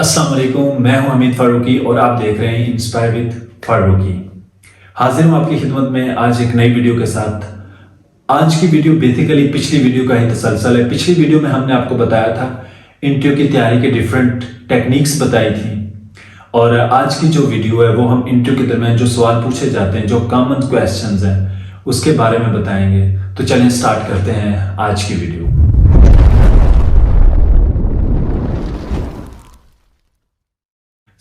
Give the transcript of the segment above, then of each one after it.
अस्सलाम वालेकुम, मैं हूं हमीद फारूकी और आप देख रहे हैं इंस्पायर विद फारूकी। हाजिर हूं आपकी खिदमत में आज एक नई वीडियो के साथ। आज की वीडियो बेसिकली पिछली वीडियो का ही तसलसल है। पिछली वीडियो में हमने आपको बताया था इंटरव्यू की तैयारी के डिफरेंट टेक्निक्स बताई थी, और आज की जो वीडियो है वो हम इंटरव्यू के दरमियान जो सवाल पूछे जाते हैं, जो कॉमन क्वेश्चंस हैं, उसके बारे में बताएंगे। तो चलिए स्टार्ट करते हैं आज की वीडियो।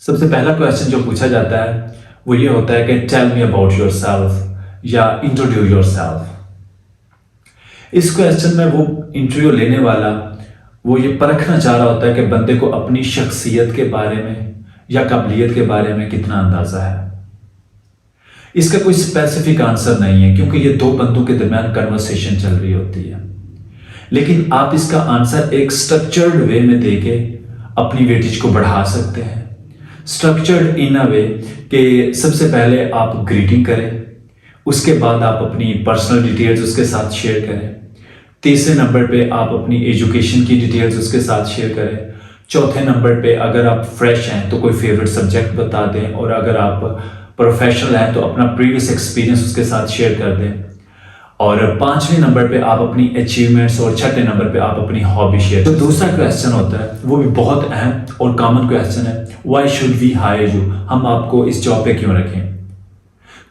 सबसे पहला क्वेश्चन जो पूछा जाता है वो ये होता है कि टेल मी अबाउट योरसेल्फ या इंट्रोड्यूस योरसेल्फ। इस क्वेश्चन में वो इंटरव्यू लेने वाला वो ये परखना चाह रहा होता है कि बंदे को अपनी शख्सियत के बारे में या काबिलियत के बारे में कितना अंदाजा है। इसका कोई स्पेसिफिक आंसर नहीं है क्योंकि ये दो बंदों के दरमियान कन्वर्सेशन चल रही होती है, लेकिन आप इसका आंसर एक स्ट्रक्चर्ड वे में देके अपनी वेटेज को बढ़ा सकते हैं। स्ट्रक्चर्ड इन अ वे कि सबसे पहले आप ग्रीटिंग करें, उसके बाद आप अपनी पर्सनल डिटेल्स उसके साथ शेयर करें, तीसरे नंबर पे आप अपनी एजुकेशन की डिटेल्स उसके साथ शेयर करें, चौथे नंबर पे अगर आप फ्रेश हैं तो कोई फेवरेट सब्जेक्ट बता दें, और अगर आप प्रोफेशनल हैं तो अपना प्रीवियस एक्सपीरियंस उसके साथ शेयर कर दें, और पांचवें नंबर पे आप अपनी अचीवमेंट्स, और छठे नंबर पे आप अपनी हॉबी शेयर। तो दूसरा क्वेश्चन होता है वो भी बहुत अहम और कॉमन क्वेश्चन है, why should we hire you, हम आपको इस जॉब पे क्यों रखें।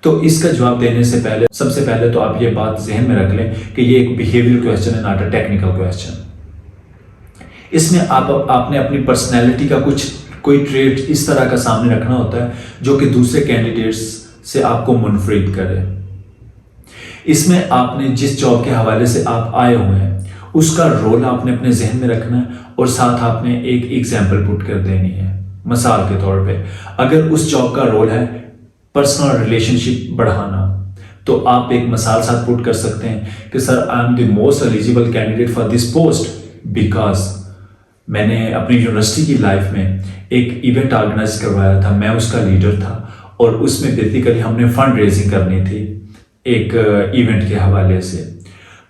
तो इसका जवाब देने से पहले सबसे पहले तो आप ये बात जहन में रख लें कि ये एक बिहेवियर क्वेश्चन है, नॉट अ टेक्निकल क्वेश्चन। इसमें आपने अपनी पर्सनैलिटी का कोई ट्रेट इस तरह का सामने रखना होता है जो कि दूसरे कैंडिडेट्स से आपको मुनफरिद करे। इसमें आपने जिस जॉब के हवाले से आप आए हुए हैं उसका रोल आपने अपने जहन में रखना है, और साथ आपने एक एग्जाम्पल पुट कर देनी है। मिसाल के तौर पे अगर उस जॉब का रोल है पर्सनल रिलेशनशिप बढ़ाना, तो आप एक मिसाल साथ पुट कर सकते हैं कि sir I am the most eligible candidate for this post because मैंने अपनी यूनिवर्सिटी की लाइफ में एक इवेंट ऑर्गेनाइज करवाया था, मैं उसका लीडर था, और उसमें बेसिकली हमने फंड रेजिंग करनी थी एक इवेंट के हवाले से।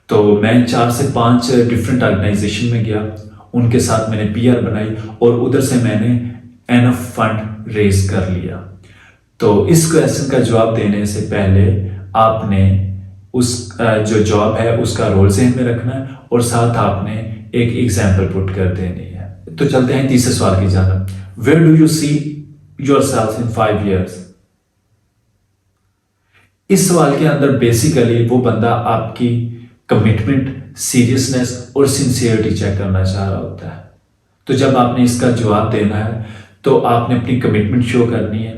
तो मैं 4 से 5 डिफरेंट ऑर्गेनाइजेशन में गया, उनके साथ मैंने पीआर बनाई और उधर से मैंने एनफ फंड रेज कर लिया। तो इस क्वेश्चन का जवाब देने से पहले आपने उस जो जॉब है उसका रोल जहन में रखना है, और साथ आपने एक एग्जाम्पल पुट कर देनी है। तो चलते हैं तीसरे सवाल की जानिब। Where do you see yourself in 5 years? इस सवाल के अंदर बेसिकली वो बंदा आपकी कमिटमेंट, सीरियसनेस और सिंसियरिटी चेक करना चाह रहा होता है। तो जब आपने इसका जवाब देना है तो आपने अपनी कमिटमेंट शो करनी है।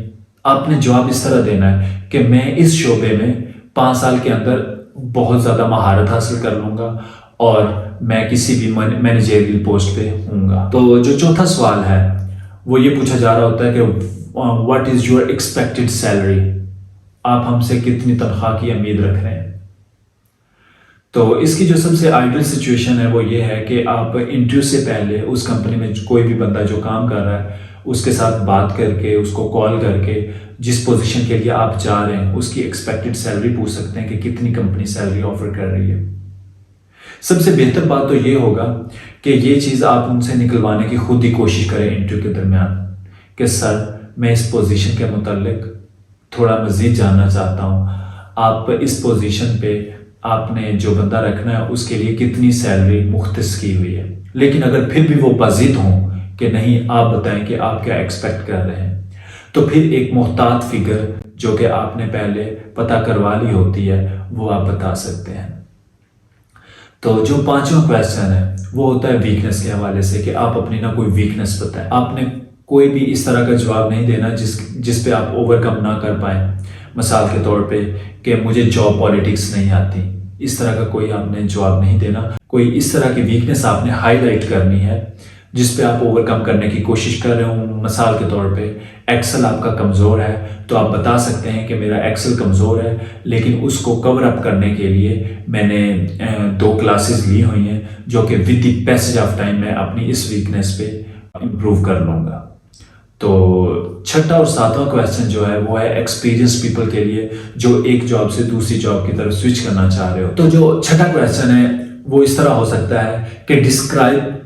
आपने जवाब इस तरह देना है कि मैं इस शोबे में 5 साल के अंदर बहुत ज़्यादा महारत हासिल कर लूँगा और मैं किसी भी मैनेजरियल पोस्ट पे हूँगा। तो जो चौथा सवाल है वो ये पूछा जा रहा होता है कि what is your expected salary, आप हमसे कितनी तनख्वाह की उम्मीद रख रहे हैं। तो इसकी जो सबसे आइडियल सिचुएशन है वो ये है कि आप इंटरव्यू से पहले उस कंपनी में कोई भी बंदा जो काम कर रहा है उसके साथ बात करके, उसको कॉल करके जिस पोजीशन के लिए आप जा रहे हैं उसकी एक्सपेक्टेड सैलरी पूछ सकते हैं कि कितनी कंपनी सैलरी ऑफर कर रही है। सबसे बेहतर बात तो ये होगा कि ये चीज़ आप उनसे निकलवाने की खुद ही कोशिश करें इंटरव्यू के दरमियान कि सर मैं इस पोजीशन के मुतालिक थोड़ा मज़ीद जानना चाहता हूँ, आप इस पोजीशन पे आपने जो बंदा रखना है उसके लिए कितनी सैलरी मुख्तस की हुई है। लेकिन अगर फिर भी वो बाजिद हों कि नहीं आप बताएं कि आप क्या एक्सपेक्ट कर रहे हैं, तो फिर एक मुहतात फिगर जो कि आपने पहले पता करवा ली होती है वो आप बता सकते हैं। तो जो पांचवा क्वेश्चन है वो होता है वीकनेस के हवाले से कि आप अपनी ना कोई वीकनेस बताएं। आपने कोई भी इस तरह का जवाब नहीं देना जिस पे आप ओवरकम ना कर पाए। मिसाल के तौर पे कि मुझे जॉब पॉलिटिक्स नहीं आती, इस तरह का कोई आपने जवाब नहीं देना। कोई इस तरह की वीकनेस आपने हाईलाइट करनी है जिस पे आप ओवरकम करने की कोशिश कर रहे हो। मिसाल के तौर पे एक्सेल आपका कमज़ोर है तो आप बता सकते हैं कि मेरा एक्सेल कमज़ोर है, लेकिन उसको कवर अप करने के लिए मैंने 2 क्लासेस ली हुई हैं जो कि with the passage of time मैं अपनी इस वीकनेस पे इम्प्रूव कर लूँगा। तो छठा और सातवां क्वेश्चन जो है वो है एक्सपीरियंस पीपल के लिए जो एक जॉब से दूसरी जॉब की तरफ स्विच करना चाह रहे हो। तो जो छठा क्वेश्चन है वो इस तरह हो सकता है कि डिस्क्राइब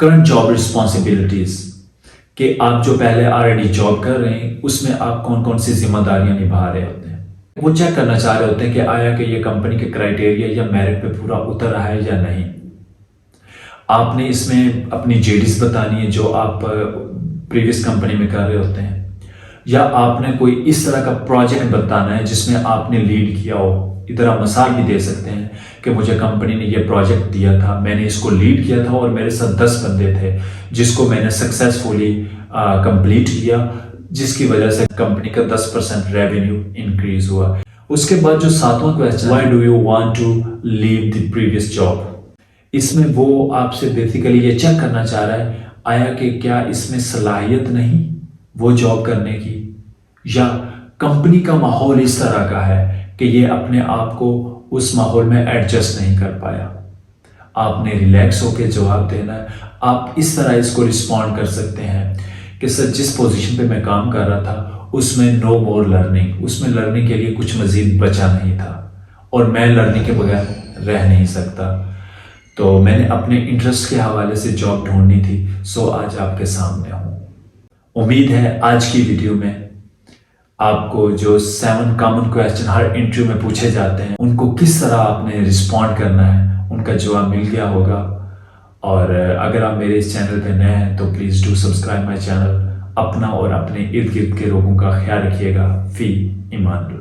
करंट जॉब रिस्पॉन्सिबिलिटीज, कि आप जो पहले ऑलरेडी जॉब कर रहे हैं उसमें आप कौन कौन सी जिम्मेदारियां निभा रहे होते हैं। वो चेक करना चाह रहे होते हैं कि आया कि ये कंपनी के क्राइटेरिया या मेरिट पे पूरा उतर रहा है या नहीं। आपने इसमें अपनी जेडीज बतानी है जो आप प्रीवियस कंपनी में कर रहे होते हैं, या आपने कोई इस तरह का प्रोजेक्ट बताना है जिसमें आपने लीड किया हो। इधर आप मिसाल भी दे सकते हैं कि मुझे कंपनी ने ये प्रोजेक्ट दिया था, मैंने इसको लीड किया था और मेरे साथ 10 बंदे थे जिसको मैंने सक्सेसफुली कंप्लीट किया, जिसकी वजह से कंपनी का 10% रेवेन्यू इंक्रीज हुआ। उसके बाद जो 7वां question, why do you want to leave the previous job, इसमें वो आपसे बेसिकली ये चेक करना चाह रहा है आया कि क्या इसमें सलाहियत नहीं वो जॉब करने की, या कंपनी का माहौल इस तरह का है कि ये अपने आप को उस माहौल में एडजस्ट नहीं कर पाया। आपने रिलैक्स होकर जवाब देना है। आप इस तरह इसको रिस्पॉन्ड कर सकते हैं कि सर जिस पोजीशन पे मैं काम कर रहा था उसमें नो मोर लर्निंग, उसमें लर्निंग के लिए कुछ मजीद बचा नहीं था और मैं लर्निंग के बगैर रह नहीं सकता, तो मैंने अपने इंटरेस्ट के हवाले से जॉब ढूंढनी थी, सो आज आपके सामने हूँ। उम्मीद है आज की वीडियो में आपको जो 7 कॉमन क्वेश्चन हर इंटरव्यू में पूछे जाते हैं उनको किस तरह आपने रिस्पॉन्ड करना है उनका जवाब मिल गया होगा। और अगर आप मेरे इस चैनल पे नए हैं तो please do subscribe my channel. अपना और अपने इर्द गिर्द के लोगों का ख्याल रखिएगा। फी ईमान।